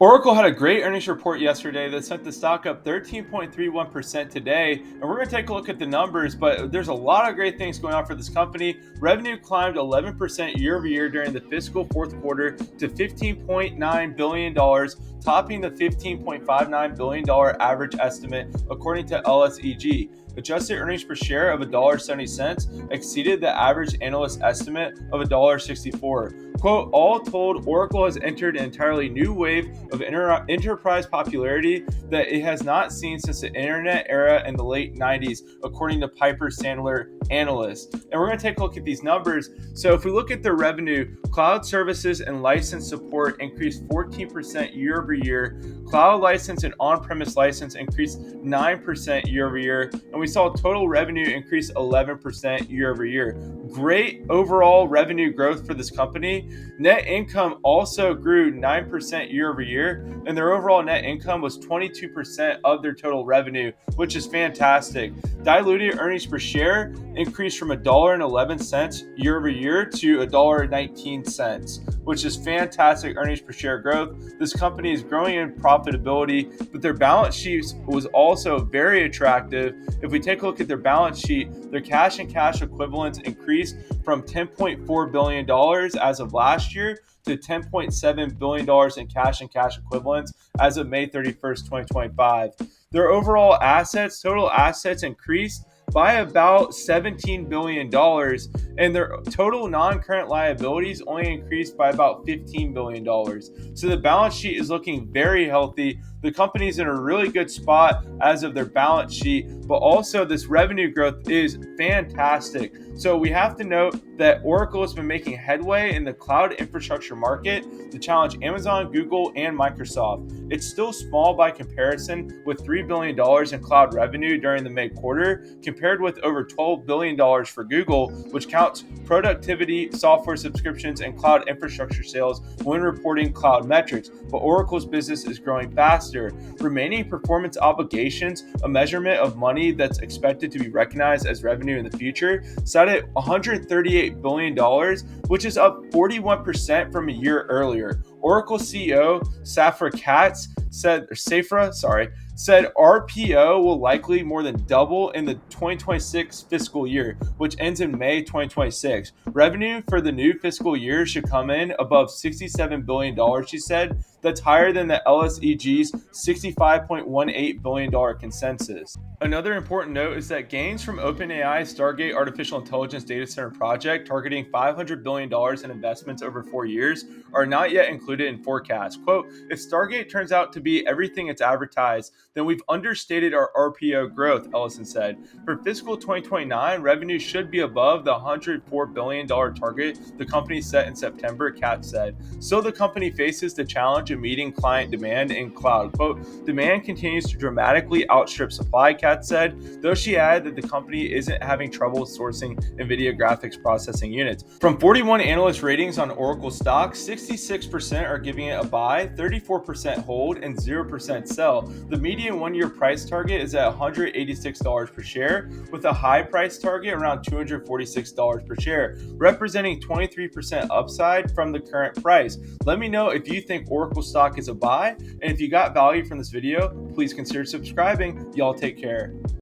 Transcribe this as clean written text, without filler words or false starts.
Oracle had a great earnings report yesterday that sent the stock up 13.31% today. And we're going to take a look at the numbers, but there's a lot of great things going on for this company. Revenue climbed 11% year over year during the fiscal fourth quarter to $15.9 billion, topping the $15.59 billion average estimate, according to LSEG. Adjusted earnings per share of $1.70 exceeded the average analyst estimate of $1.64. Quote, all told, Oracle has entered an entirely new wave of enterprise popularity that it has not seen since the internet era in the late 90s, according to Piper Sandler analysts. And we're going to take a look at these numbers. So if we look at the revenue, cloud services and license support increased 14% year over year. Cloud license and on-premise license increased 9% year over year. And we saw total revenue increase 11% year over year. Great overall revenue growth for this company. Net income also grew 9% year over year, and their overall net income was 22% of their total revenue, which is fantastic. Diluted earnings per share increased from $1.11 year over year to $1.19, which is fantastic earnings per share growth. This company is growing in profitability, but their balance sheet was also very attractive. If we take a look at their balance sheet, their cash and cash equivalents increased from $10.4 billion as of last year to $10.7 billion in cash and cash equivalents as of May 31st, 2025. Their overall assets, total assets increased by about $17 billion, and their total non-current liabilities only increased by about $15 billion. So the balance sheet is looking very healthy. The company's in a really good spot as of their balance sheet, but also this revenue growth is fantastic. So we have to note that Oracle has been making headway in the cloud infrastructure market to challenge Amazon, Google, and Microsoft. It's still small by comparison, with $3 billion in cloud revenue during the May quarter, compared with over $12 billion for Google, which counts productivity, software subscriptions, and cloud infrastructure sales when reporting cloud metrics. But Oracle's business is growing faster. Remaining performance obligations, a measurement of money that's expected to be recognized as revenue in the future, sat at $138 billion, which is up 41% from a year earlier. Oracle CEO Safra said RPO will likely more than double in the 2026 fiscal year, which ends in May 2026. Revenue for the new fiscal year should come in above $67 billion, she said. That's higher than the LSEG's $65.18 billion consensus. Another important note is that gains from OpenAI's Stargate Artificial Intelligence Data Center project, targeting $500 billion in investments over 4 years, are not yet included in forecasts. Quote, if Stargate turns out to be everything it's advertised, then we've understated our RPO growth, Ellison said. For fiscal 2029, revenue should be above the $104 billion target the company set in September, Katz said. So the company faces the challenge of meeting client demand in cloud. Quote, demand continues to dramatically outstrip supply, Katz said, though she added that the company isn't having trouble sourcing NVIDIA graphics processing units. From 41 analyst ratings on Oracle stock, 66% are giving it a buy, 34% hold, and 0% sell. The median one-year price target is at $186 per share, with a high price target around $246 per share, representing 23% upside from the current price. Let me know if you think Oracle stock is a buy, and if you got value from this video, please consider subscribing. Y'all take care.